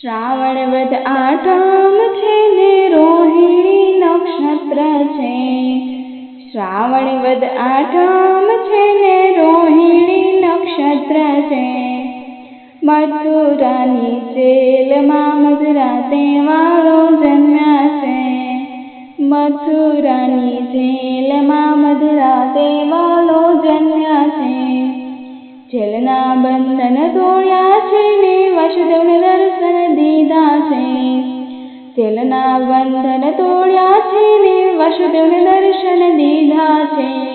શ્રાવણ વદ આઠમ છે ને રોહિણી નક્ષત્ર છે. શ્રાવણ વદ આઠમ છે ને રોહિણી નક્ષત્ર છે. મથુરાની જેલમાં મધરાતે વાળો જન્મ્યા છે. મથુરાની જેલમાં મધરાતે વાળો જન્મ્યા છે. જેલના બંધન તોડ્યા છે ને વસુદેવને દર્શન દીધા છે. જેલના બંધન તોડ્યા છે ને વસુદેવને દર્શન દીધા છે.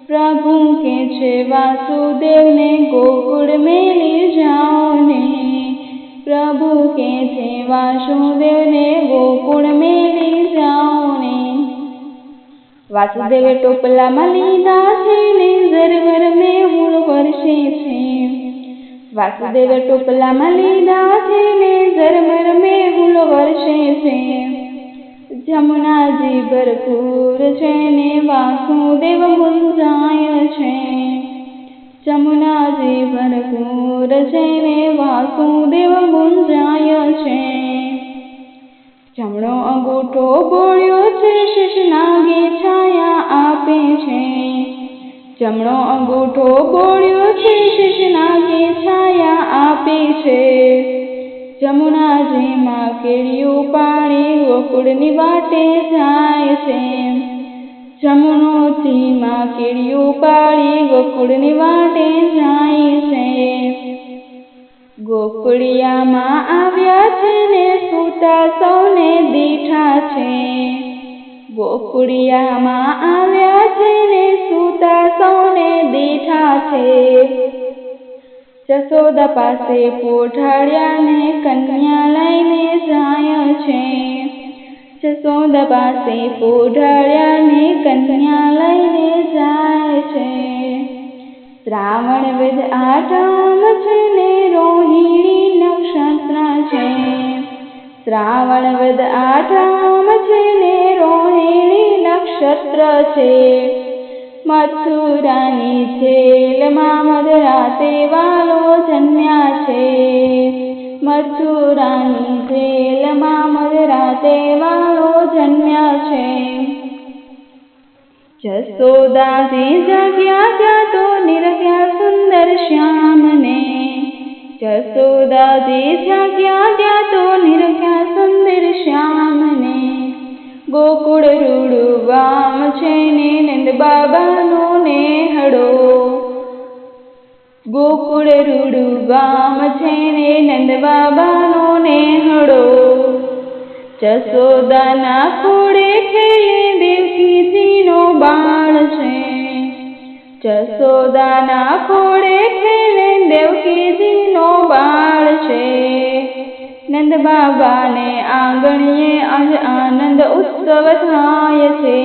પ્રભુ કે છે વાસુદેવને ગોકુળ મેલી જાઓ ને. પ્રભુ કે છે વાસુદેવને ગોકુળ મેલી જાઓ ને. વાસુદેવે ટોપલામાં લીધા છે ને ઝરમર મેહુલ વરસે છે. વાસુદેવે ટોપલામાં લીધા છે ને ઝરમર મેહુલ વરસે છે. જમુનાજી ભરપૂર છે ને વાસુદેવ ગુંજાય છે. જમુનાજી ભરપૂર છે ને વાસુદેવ ગુંજાય છે. જમણો અંગૂઠો બોળ્યો છે શેષનાગે છાયા આપે છે. જમણો અંગૂઠો બોળ્યો છે શેષનાગે છાયા આપે છે. જમુનાજીમાં કેળિયું પાણી ગોકુળની વાટે જાય છે. જમુનોજીમાં કેળિયું પાણી ગોકુળની વાટે જાય છે. ગોકુળિયામાં આવ્યા છે ને સૂતા સૌને દીઠા છે. ગોકુળિયામાં આવ્યા છે ને સૂતા સૌને દીઠા છે. જશોદા પાસે પોઢાડ્યા ને કન્યા લઈને જાય છે. જશોદા પાસે પોઢાડ્યા ને કન્યા લઈને જાય છે. શ્રાવણ વદ આઠમ છે ને રોહિણી નક્ષત્ર છે. શ્રાવણ વદ આઠમ છે ને રોહિણી નક્ષત્ર છે. મથુરાની જેલમાં મધરાતે વાલો જન્મ્યા છે. મથુરાની જેલમાં મધરાતે વાલો જન્મ્યા છે. જશોદાજી જાગ્યા ત્યાં તો નિરખ્યા સુંદર શ્યામને. જશોદાજી જાગ્યા ત્યાં તો નિરખ્યા સુંદર શ્યામને. ગોકુળ રૂડું ગામ છે ને નંદ બાબાનો નેહડો. ગોકુળ રૂડું ગામ છે ને નંદ બાબાનો નેહડો. જશોદાના ખોળે ખેલે દેવકીજીનો બાળ છે. જશોદાના ખોળે ખેલે દેવકીજીનો બાળ છે. નંદ બાબાને આંગણીએ આજ આનંદ ઉત્સવ થાય છે.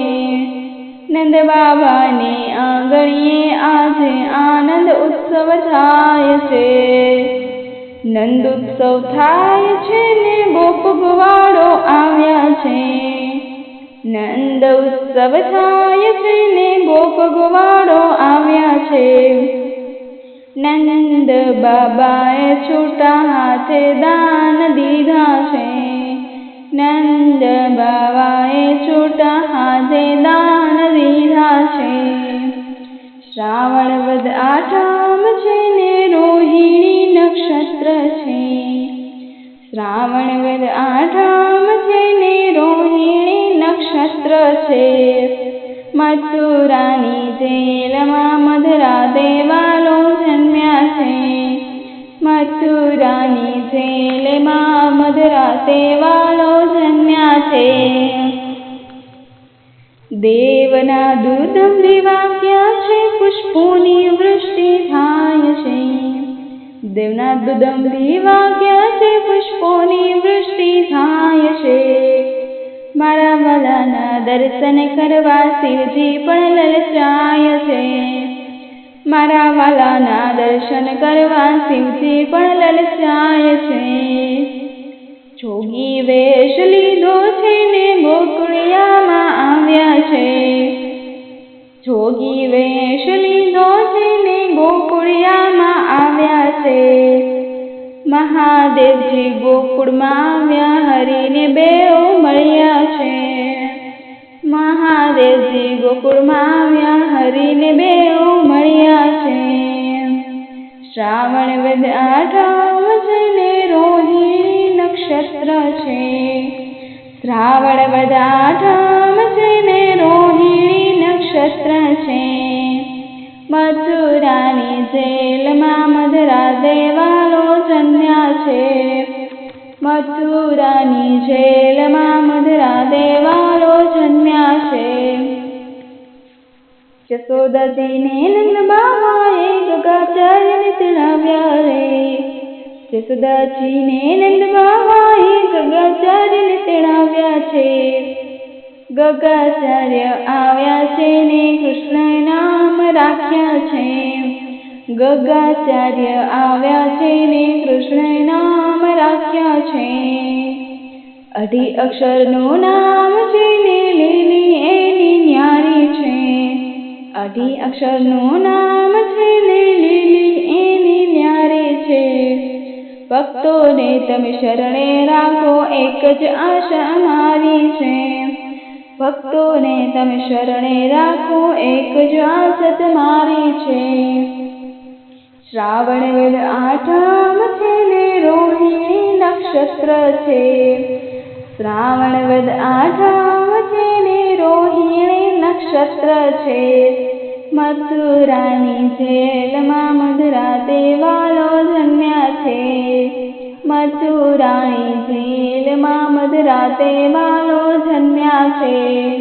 નંદ બાબાને આંગણીએ આજે આનંદ ઉત્સવ થાય છે. નંદ ઉત્સવ થાય છે ને ગોપ ગવાળો આવ્યા છે. નંદ ઉત્સવ થાય છે ને ગોપ ગવાળો આવ્યા છે. નંદ બાબાએ છૂટા હાથે દાન દીધા છે. નંદ બાબાએ છૂટા હાથે દાન દીધા છે. શ્રાવણ વદ આઠમ છે ને રોહિણી નક્ષત્ર છે. શ્રાવણ વદ આઠમ છે ને રોહિણી નક્ષત્ર છે. મથુરાની જેલમાં મધરાતે વાલો જન્મ્યા છે. મથુરાની જેલમાં મધરાતે વાલો જન્મ્યા છે. દેવના દૂધમથી વાગ્યા છે પુષ્પોની વૃષ્ટિ થાય છે. દેવના દૂધમથી વાગ્યા છે પુષ્પોની વૃષ્ટિ થાય છે. મારા વાલાના દર્શન કરવા શિવજી પણ લલચાય છે. મારા વાલાના દર્શન કરવા શિવજી પણ લલચાય છે. જોગી વેશ લીધો છે ને ગોકુળિયામાં આવ્યા છે. જોગી વેશ લીધો છે ને ગોકુળિયામાં આવ્યા છે. મહા મહાદેવજી ગોકુળમાં આવ્યા હરીને બેઉ મળ્યા છે. મહાદેવજી ગોકુળમાં આવ્યા હરીને બેઉ મળ્યા છે. શ્રાવણ વદ આઠમ છે ને રોહિણી નક્ષત્ર છે. શ્રાવણ વદ આઠમ છે ને રોહિણી નક્ષત્ર છે. મથુરાની જેલમાં મધરા દેવાલો જન્મ્યા છે. મથુરાની જેલમાં મધરા દેવાલો જન્મ્યા છે. જશોદાજીને નંદ બાબાએ ગગાચાર્યને તેડાવ્યા રે. જશોદાજીને નંદ બાબાએ ગગાચાર્યને તેડાવ્યા છે. ગગાચાર્ય આવ્યા છે ને કૃષ્ણ નામ રાખ્યા છે. ગગાચાર્ય આવ્યા છે ને કૃષ્ણ નામ રાખ્યા છે. અઢી અક્ષરનું નામ છે ને લીલી એની ન્યારી છે. અઢી અક્ષરનું નામ છે ને લીલી એની ન્યારી છે. ભક્તોને તમે શરણે રાખો એક જ આશા અમારી છે. ભક્તોને તમે શરણે રાખો એક જ આશા તમારી છે. શ્રાવણ વદ આઠમ છે ને રોહિણી નક્ષત્ર છે. શ્રાવણ વદ આઠમ છે ને રોહિણી નક્ષત્ર છે. મથુરાની જેલમાં મધરા દેવાલો જન્મ્યા છે. મથુરાની જેલમાં મધરા દેવાલો જન્મ્યા છે.